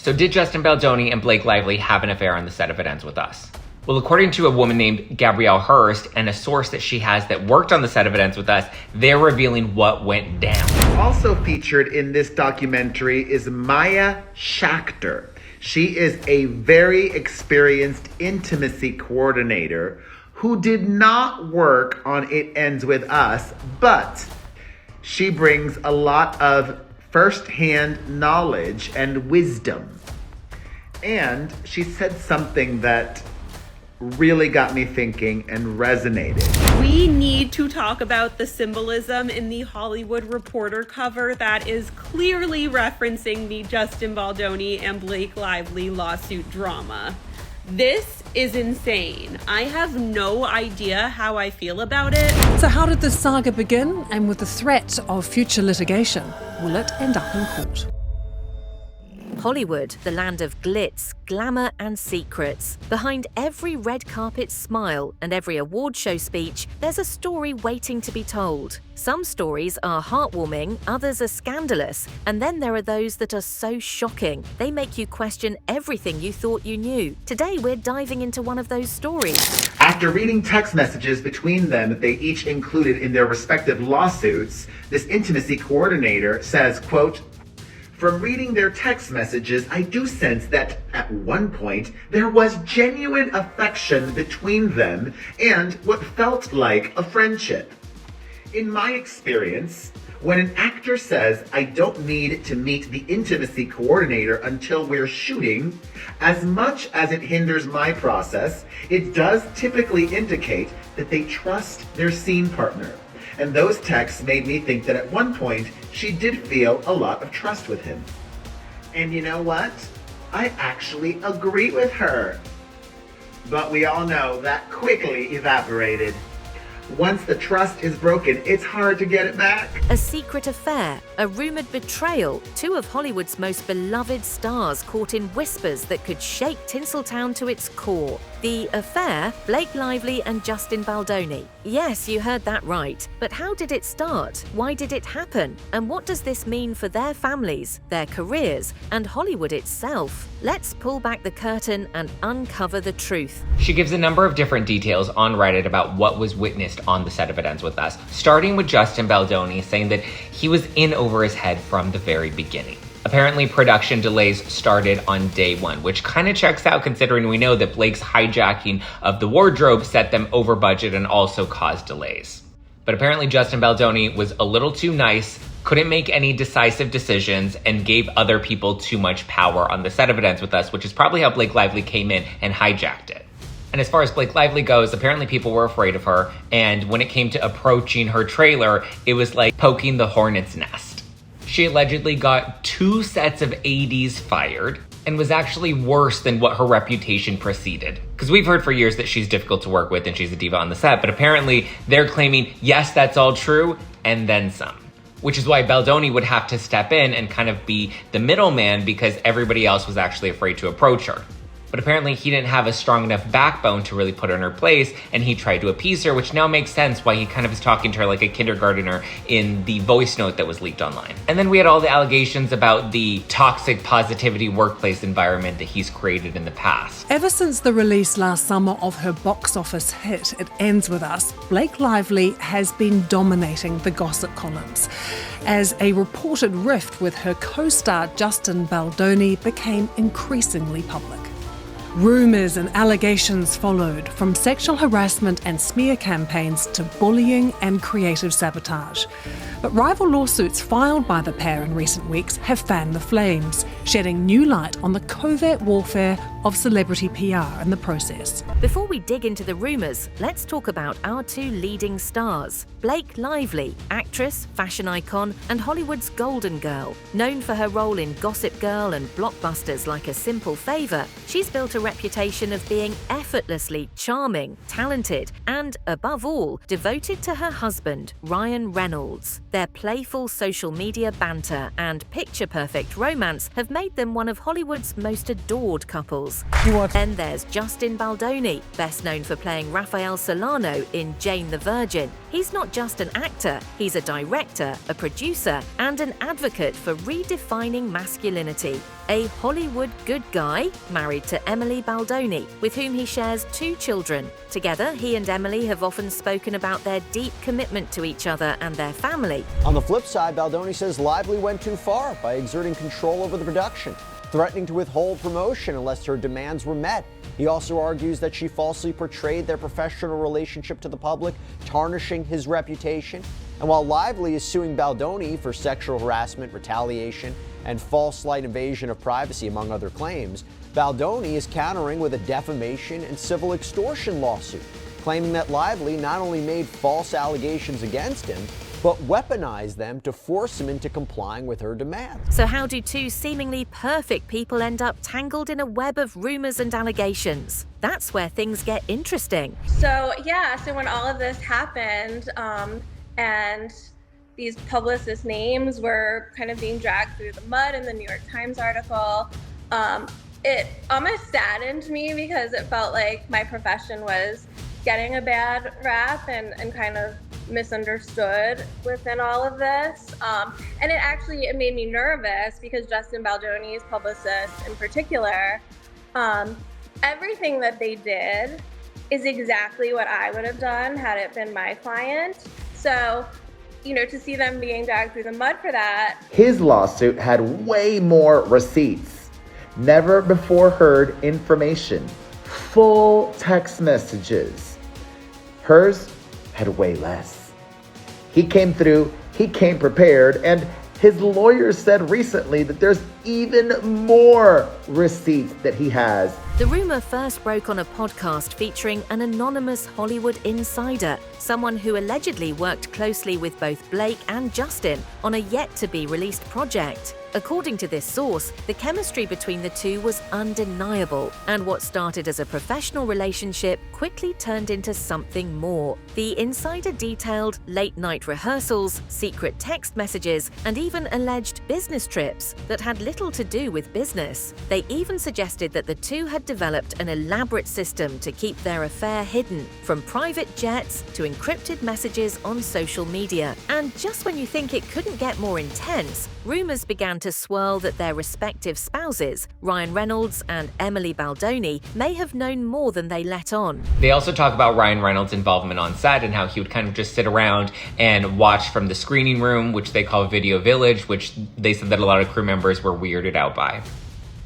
So did Justin Baldoni and Blake Lively have an affair on the set of It Ends With Us? Well, according to a woman named Gabrielle Hurst and a source that she has that worked on the set of It Ends With Us, they're revealing what went down. Also featured in this documentary is Maya Schachter. She is a very experienced intimacy coordinator who did not work on It Ends With Us, but she brings a lot of first-hand knowledge and wisdom. And she said something that really got me thinking and resonated. We need to talk about the symbolism in the Hollywood Reporter cover that is clearly referencing the Justin Baldoni and Blake Lively lawsuit drama. This is insane. I have no idea how I feel about it. So how did this saga begin? And with the threat of future litigation, will it end up in court? Hollywood, the land of glitz, glamour and secrets. Behind every red carpet smile and every award show speech, there's a story waiting to be told. Some stories are heartwarming, others are scandalous, and then there are those that are so shocking, they make you question everything you thought you knew. Today we're diving into one of those stories. After reading text messages between them that they each included in their respective lawsuits, this intimacy coordinator says, quote, "From reading their text messages, I do sense that at one point there was genuine affection between them and what felt like a friendship. In my experience, when an actor says, I don't need to meet the intimacy coordinator until we're shooting, as much as it hinders my process, it does typically indicate that they trust their scene partner. And those texts made me think that at one point, she did feel a lot of trust with him. And you know what? I actually agree with her." But we all know that quickly evaporated. Once the trust is broken, it's hard to get it back. A secret affair, a rumored betrayal, two of Hollywood's most beloved stars caught in whispers that could shake Tinseltown to its core. The affair, Blake Lively and Justin Baldoni. Yes, you heard that right. But how did it start? Why did it happen? And what does this mean for their families, their careers, and Hollywood itself? Let's pull back the curtain and uncover the truth. She gives a number of different details on Reddit about what was witnessed on the set of It Ends With Us, starting with Justin Baldoni saying that he was in over his head from the very beginning. Apparently, production delays started on day one, which kind of checks out considering we know that Blake's hijacking of the wardrobe set them over budget and also caused delays. But apparently Justin Baldoni was a little too nice, couldn't make any decisive decisions, and gave other people too much power on the set of It Ends With Us, which is probably how Blake Lively came in and hijacked it. And as far as Blake Lively goes, apparently people were afraid of her, and when it came to approaching her trailer, it was like poking the hornet's nest. She allegedly got 2 sets of ADs fired and was actually worse than what her reputation preceded. Because we've heard for years that she's difficult to work with and she's a diva on the set, but apparently they're claiming, yes, that's all true, and then some. Which is why Baldoni would have to step in and kind of be the middleman because everybody else was actually afraid to approach her. But apparently he didn't have a strong enough backbone to really put her in her place, and he tried to appease her, which now makes sense why he kind of is talking to her like a kindergartner in the voice note that was leaked online. And then we had all the allegations about the toxic positivity workplace environment that he's created in the past. Ever since the release last summer of her box office hit, It Ends With Us, Blake Lively has been dominating the gossip columns as a reported rift with her co-star Justin Baldoni became increasingly public. Rumours and allegations followed, from sexual harassment and smear campaigns to bullying and creative sabotage. But rival lawsuits filed by the pair in recent weeks have fanned the flames, shedding new light on the covert warfare of celebrity PR in the process. Before we dig into the rumours, let's talk about our 2 leading stars. Blake Lively, actress, fashion icon, and Hollywood's golden girl. Known for her role in Gossip Girl and blockbusters like A Simple Favor, she's built a reputation of being effortlessly charming, talented, and, above all, devoted to her husband, Ryan Reynolds. Their playful social media banter and picture-perfect romance have made them one of Hollywood's most adored couples. roles. Then there's Justin Baldoni, best known for playing Raphael Solano in Jane the Virgin. He's not just an actor, he's a director, a producer, and an advocate for redefining masculinity. A Hollywood good guy, married to Emily Baldoni, with whom he shares 2 children. Together, he and Emily have often spoken about their deep commitment to each other and their family. On the flip side, Baldoni says Lively went too far by exerting control over the production, threatening to withhold promotion unless her demands were met. He also argues that she falsely portrayed their professional relationship to the public, tarnishing his reputation. And while Lively is suing Baldoni for sexual harassment, retaliation, and false slight invasion of privacy, among other claims, Baldoni is countering with a defamation and civil extortion lawsuit, claiming that Lively not only made false allegations against him, but weaponized them to force him into complying with her demands. So how do 2 seemingly perfect people end up tangled in a web of rumors and allegations? That's where things get interesting. So when all of this happened, and these publicist names were kind of being dragged through the mud in the New York Times article, it almost saddened me because it felt like my profession was getting a bad rap and kind of misunderstood within all of this. And it made me nervous because Justin Baldoni's publicist in particular, everything that they did is exactly what I would have done had it been my client. So, to see them being dragged through the mud for that. His lawsuit had way more receipts, never before heard information, full text messages. Hers had way less. He came through, he came prepared, and his lawyer said recently that there's even more receipts that he has. The rumor first broke on a podcast featuring an anonymous Hollywood insider, someone who allegedly worked closely with both Blake and Justin on a yet-to-be-released project. According to this source, the chemistry between the 2 was undeniable, and what started as a professional relationship quickly turned into something more. The insider detailed late-night rehearsals, secret text messages, and even alleged business trips that had little to do with business. They even suggested that the 2 had developed an elaborate system to keep their affair hidden, from private jets to encrypted messages on social media. And just when you think it couldn't get more intense, rumors began to swirl that their respective spouses, Ryan Reynolds and Emily Baldoni, may have known more than they let on. They also talk about Ryan Reynolds' involvement on set and how he would kind of just sit around and watch from the screening room, which they call Video Village, which they said that a lot of crew members were weirded out by.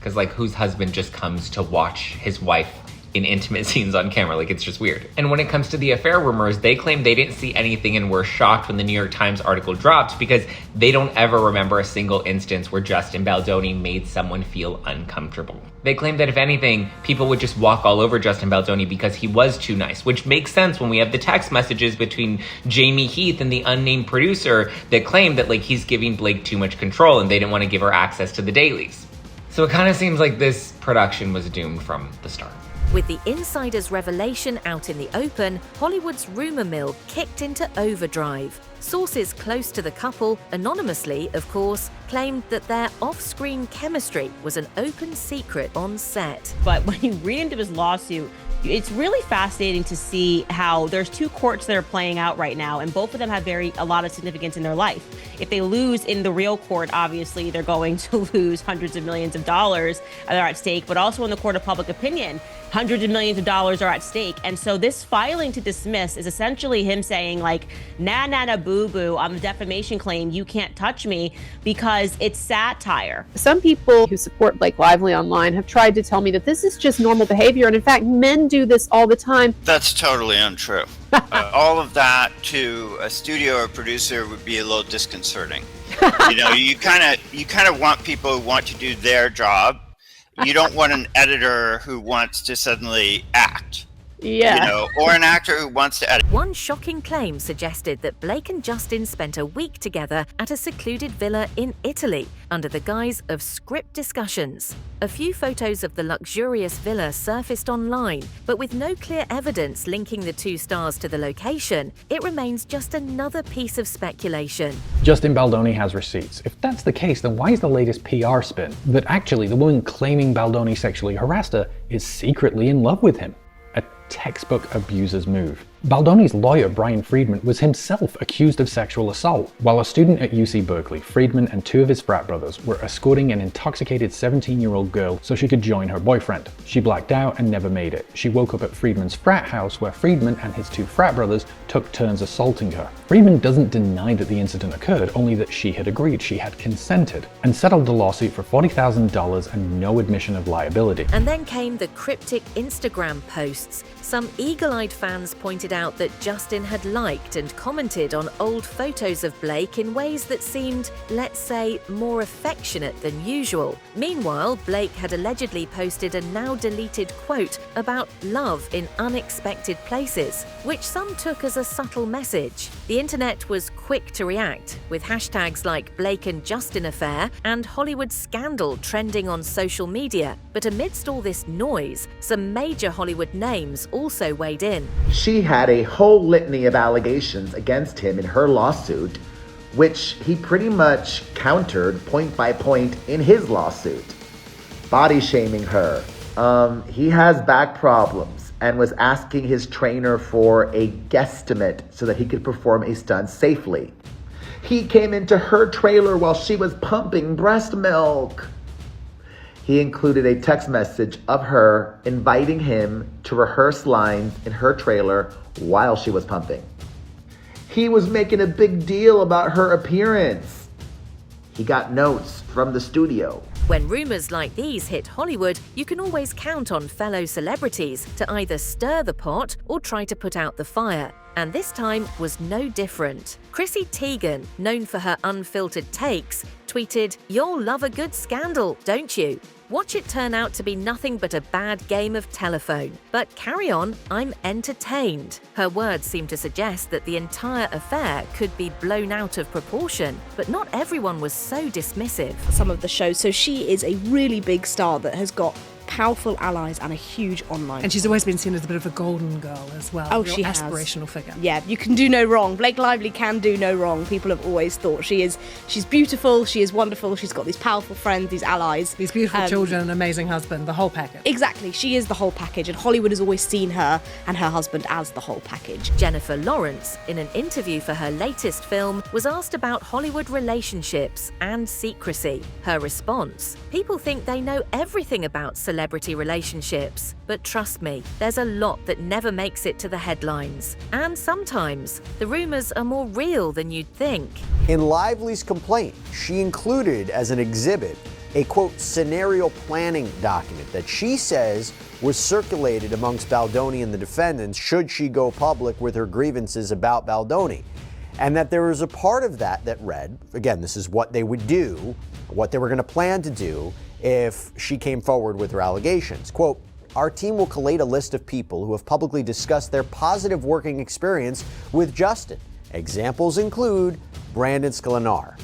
Because, whose husband just comes to watch his wife in intimate scenes on camera? It's just weird. And when it comes to the affair rumors, they claim they didn't see anything and were shocked when the New York Times article dropped because they don't ever remember a single instance where Justin Baldoni made someone feel uncomfortable. They claim that if anything, people would just walk all over Justin Baldoni because he was too nice, which makes sense when we have the text messages between Jamie Heath and the unnamed producer that claim that he's giving Blake too much control and they didn't want to give her access to the dailies. So it kind of seems like this production was doomed from the start. With the insider's revelation out in the open, Hollywood's rumor mill kicked into overdrive. Sources close to the couple, anonymously of course, claimed that their off-screen chemistry was an open secret on set. But when you read into his lawsuit, it's really fascinating to see how there's 2 courts that are playing out right now, and both of them have a lot of significance in their life. If they lose in the real court, obviously they're going to lose hundreds of millions of dollars that are at stake, but also in the court of public opinion, hundreds of millions of dollars are at stake. And so this filing to dismiss is essentially him saying nah, boo-boo, on the defamation claim, you can't touch me because it's satire. Some people who support Blake Lively online have tried to tell me that this is just normal behavior, and in fact, men do this all the time. That's totally untrue. All of that to a studio or producer would be a little disconcerting. You kind of want people who want to do their job. You don't want an editor who wants to suddenly act. Yeah. Or an actor who wants to edit. One shocking claim suggested that Blake and Justin spent a week together at a secluded villa in Italy under the guise of script discussions. A few photos of the luxurious villa surfaced online, but with no clear evidence linking the two stars to the location, it remains just another piece of speculation. Justin Baldoni has receipts. If that's the case, then why is the latest PR spin that actually the woman claiming Baldoni sexually harassed her is secretly in love with him? A textbook abuser's move. Baldoni's lawyer, Brian Friedman, was himself accused of sexual assault. While a student at UC Berkeley, Friedman and two of his frat brothers were escorting an intoxicated 17-year-old girl so she could join her boyfriend. She blacked out and never made it. She woke up at Friedman's frat house where Friedman and his two frat brothers took turns assaulting her. Friedman doesn't deny that the incident occurred, only that she had agreed, she had consented, and settled the lawsuit for $40,000 and no admission of liability. And then came the cryptic Instagram posts. Some eagle-eyed fans pointed out that Justin had liked and commented on old photos of Blake in ways that seemed, let's say, more affectionate than usual. Meanwhile, Blake had allegedly posted a now-deleted quote about love in unexpected places, which some took as a subtle message. The internet was quick to react, with hashtags like Blake and Justin affair and Hollywood scandal trending on social media. But amidst all this noise, some major Hollywood names also weighed in. She had a whole litany of allegations against him in her lawsuit, which he pretty much countered point by point in his lawsuit. Body shaming her. He has back problems and was asking his trainer for a guesstimate so that he could perform a stunt safely. He came into her trailer while she was pumping breast milk. He included a text message of her inviting him to rehearse lines in her trailer while she was pumping. He was making a big deal about her appearance. He got notes from the studio. When rumors like these hit Hollywood, you can always count on fellow celebrities to either stir the pot or try to put out the fire. And this time was no different. Chrissy Teigen, known for her unfiltered takes, tweeted, "You'll love a good scandal, don't you? Watch it turn out to be nothing but a bad game of telephone. But carry on, I'm entertained." Her words seem to suggest that the entire affair could be blown out of proportion, but not everyone was so dismissive. Some of the shows, so she is a really big star that has got powerful allies and a huge online. And she's always been seen as a bit of a golden girl as well. Oh, Real she has. aspirational figure. Yeah, you can do no wrong. Blake Lively can do no wrong. People have always thought she's beautiful, she is wonderful, she's got these powerful friends, these allies. These beautiful children, an amazing husband, the whole package. Exactly, she is the whole package, and Hollywood has always seen her and her husband as the whole package. Jennifer Lawrence, in an interview for her latest film, was asked about Hollywood relationships and secrecy. Her response: "People think they know everything about celebrity relationships, but trust me, there's a lot that never makes it to the headlines. And sometimes the rumors are more real than you'd think." In Lively's complaint, she included as an exhibit a, quote, scenario planning document that she says was circulated amongst Baldoni and the defendants should she go public with her grievances about Baldoni. And that there was a part of that that read, again, this is what they would do, what they were going to plan to do if she came forward with her allegations. Quote, "Our team will collate a list of people who have publicly discussed their positive working experience with Justin. Examples include Brandon Sklenar."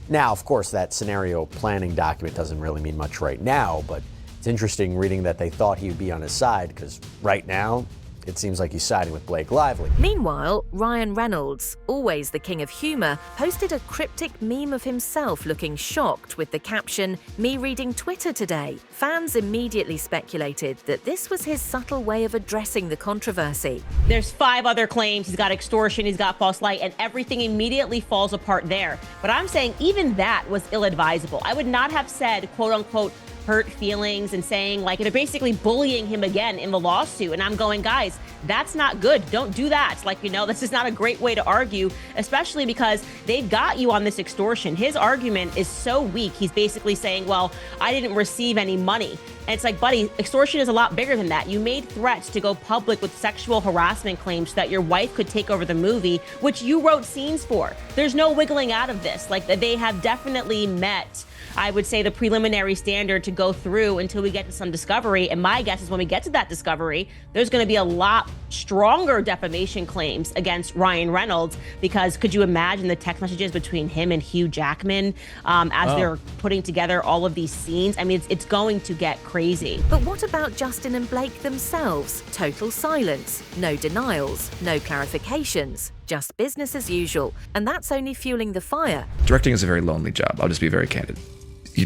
Now, of course, that scenario planning document doesn't really mean much right now, but it's interesting reading that they thought he would be on his side, because right now, it seems like he's siding with Blake Lively. Meanwhile, Ryan Reynolds, always the king of humor, posted a cryptic meme of himself looking shocked with the caption, "Me reading Twitter today." Fans immediately speculated that this was his subtle way of addressing the controversy. There's 5 other claims. He's got extortion, he's got false light, and everything immediately falls apart there. But I'm saying even that was ill-advisable. I would not have said, quote unquote, hurt feelings and saying, like, they're basically bullying him again in the lawsuit. And I'm going, guys, that's not good. Don't do that. Like, this is not a great way to argue, especially because they've got you on this extortion. His argument is so weak. He's basically saying, well, I didn't receive any money. And it's like, buddy, extortion is a lot bigger than that. You made threats to go public with sexual harassment claims so that your wife could take over the movie, which you wrote scenes for. There's no wiggling out of this. Like, they have definitely met I would say, the preliminary standard to go through until we get to some discovery. And my guess is when we get to that discovery, there's going to be a lot stronger defamation claims against Ryan Reynolds, because could you imagine the text messages between him and Hugh Jackman as they're putting together all of these scenes? I mean, it's going to get crazy. But what about Justin and Blake themselves? Total silence, no denials, no clarifications, just business as usual. And that's only fueling the fire. Directing is a very lonely job. I'll just be very candid.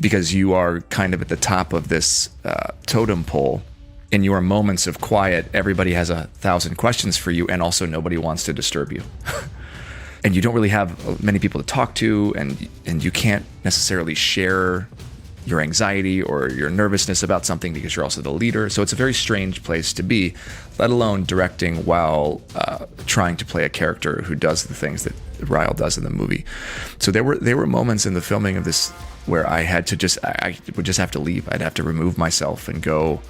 Because you are kind of at the top of this totem pole. In your moments of quiet, everybody has 1,000 questions for you, and also nobody wants to disturb you. And you don't really have many people to talk to, and you can't necessarily share your anxiety or your nervousness about something because you're also the leader. So it's a very strange place to be, let alone directing while trying to play a character who does the things that Ryle does in the movie. So there were moments in the filming of this where I would just have to leave. I'd have to remove myself and go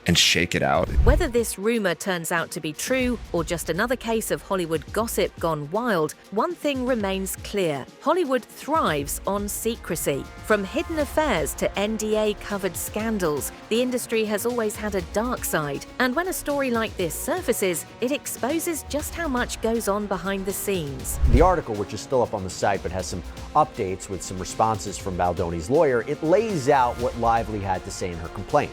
and shake it out. Whether this rumor turns out to be true or just another case of Hollywood gossip gone wild, one thing remains clear. Hollywood thrives on secrecy. From hidden affairs to NDA-covered scandals, the industry has always had a dark side. And when a story like this surfaces, it exposes just how much goes on behind the scenes. The article, which is still up on the site but has some updates with some responses from Baldoni's lawyer, it lays out what Lively had to say in her complaint.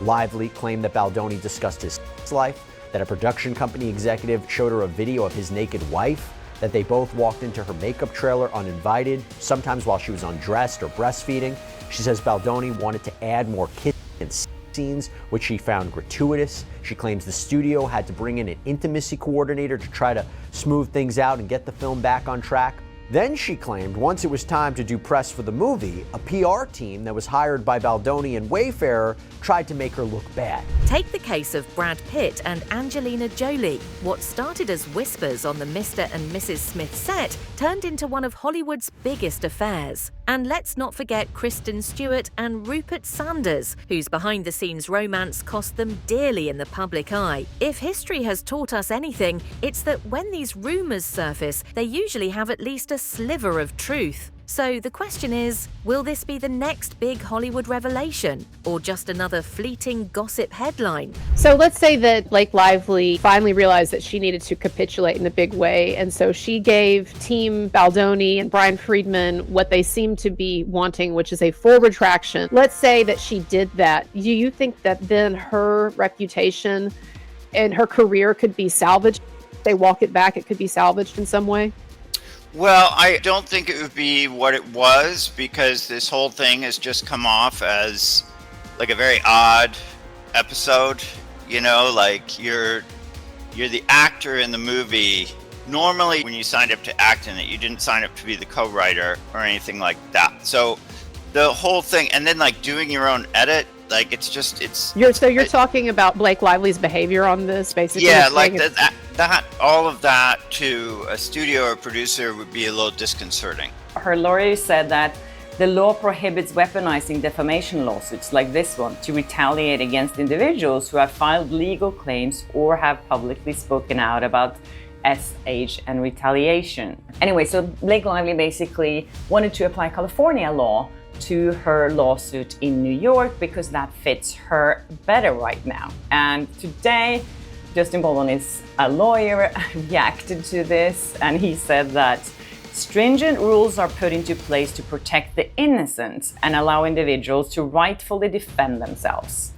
Lively claimed that Baldoni discussed his sex life, that a production company executive showed her a video of his naked wife, that they both walked into her makeup trailer uninvited, sometimes while she was undressed or breastfeeding. She says Baldoni wanted to add more kissing and sex scenes, which she found gratuitous. She claims the studio had to bring in an intimacy coordinator to try to smooth things out and get the film back on track. Then she claimed once it was time to do press for the movie, a PR team that was hired by Baldoni and Wayfarer tried to make her look bad. Take the case of Brad Pitt and Angelina Jolie. What started as whispers on the Mr. and Mrs. Smith set turned into one of Hollywood's biggest affairs. And let's not forget Kristen Stewart and Rupert Sanders, whose behind-the-scenes romance cost them dearly in the public eye. If history has taught us anything, it's that when these rumors surface, they usually have at least a sliver of truth. So the question is, will this be the next big Hollywood revelation, or just another fleeting gossip headline? So let's say that Blake Lively finally realized that she needed to capitulate in a big way, and so she gave Team Baldoni and Brian Friedman what they seem to be wanting, which is a full retraction. Let's say that she did that. Do you think that then her reputation and her career could be salvaged? If they walk it back, it could be salvaged in some way? Well, I don't think it would be what it was, because this whole thing has just come off as like a very odd episode. You know, like you're the actor in the movie. Normally when you signed up to act in it, you didn't sign up to be the co-writer or anything like that. So the whole thing, and then like doing your own edit, like it's you're talking about Blake Lively's behavior on this, basically. Yeah, like that all of that to a studio or producer would be a little disconcerting. Her lawyer said that the law prohibits weaponizing defamation lawsuits like this one to retaliate against individuals who have filed legal claims or have publicly spoken out about SH and retaliation. Anyway, so Blake Lively basically wanted to apply California law to her lawsuit in New York because that fits her better right now. And today, Justin Baldoni's lawyer reacted to this, and he said that stringent rules are put into place to protect the innocent and allow individuals to rightfully defend themselves.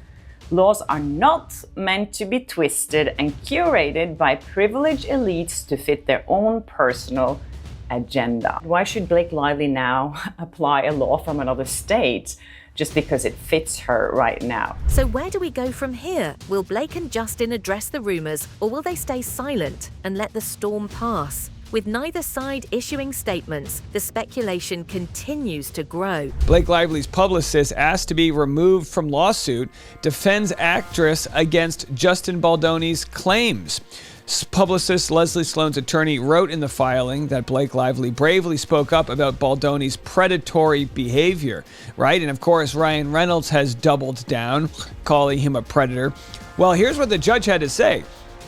Laws are not meant to be twisted and curated by privileged elites to fit their own personal agenda. Why should Blake Lively now apply a law from another state just because it fits her right now? So where do we go from here? Will Blake and Justin address the rumors, or will they stay silent and let the storm pass? With neither side issuing statements, the speculation continues to grow. Blake Lively's publicist, asked to be removed from lawsuit, defends actress against Justin Baldoni's claims. Publicist Leslie Sloan's attorney wrote in the filing that Blake Lively bravely spoke up about Baldoni's predatory behavior, right? And of course, Ryan Reynolds has doubled down, calling him a predator. Well, here's what the judge had to say.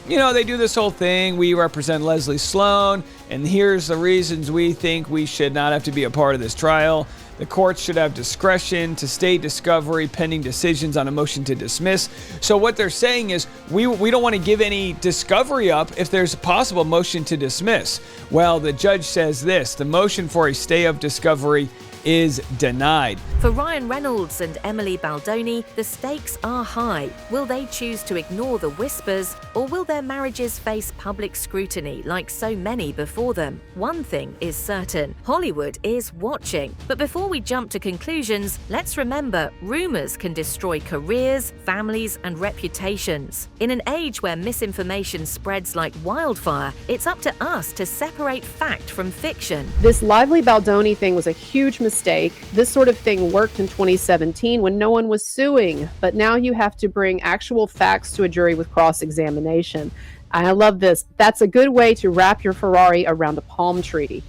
they do this whole thing. We represent Leslie Sloan, and here's the reasons we think we should not have to be a part of this trial. The courts should have discretion to stay discovery pending decisions on a motion to dismiss. So what they're saying is we don't want to give any discovery up if there's a possible motion to dismiss. Well, the judge says this: the motion for a stay of discovery is denied. For Ryan Reynolds and Emily Baldoni, the stakes are high. Will they choose to ignore the whispers, or will their marriages face public scrutiny like so many before them? One thing is certain: Hollywood is watching. But before we jump to conclusions, let's remember rumors can destroy careers, families, and reputations. In an age where misinformation spreads like wildfire, it's up to us to separate fact from fiction. This Lively Baldoni thing was a huge mistake. This sort of thing worked in 2017 when no one was suing, but now you have to bring actual facts to a jury with cross-examination. I love this. That's a good way to wrap your Ferrari around a palm tree.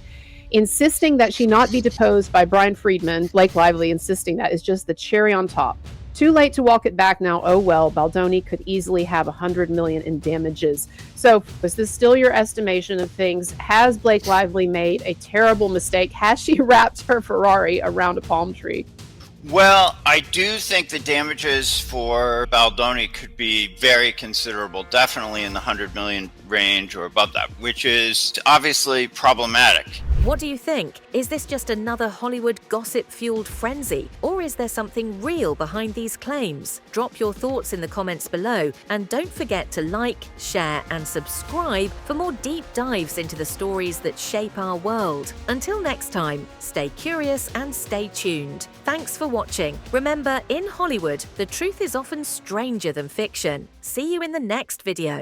Insisting that she not be deposed by Brian Friedman, Blake Lively insisting that, is just the cherry on top. Too late to walk it back now. Oh well, Baldoni could easily have $100 million in damages. So, is this still your estimation of things? Has Blake Lively made a terrible mistake? Has she wrapped her Ferrari around a palm tree? Well, I do think the damages for Baldoni could be very considerable, definitely in the 100 million range or above that, which is obviously problematic. What do you think? Is this just another Hollywood gossip-fueled frenzy? Or is there something real behind these claims? Drop your thoughts in the comments below, and don't forget to like, share, and subscribe for more deep dives into the stories that shape our world. Until next time, stay curious and stay tuned. Thanks for watching. Remember, in Hollywood, the truth is often stranger than fiction. See you in the next video.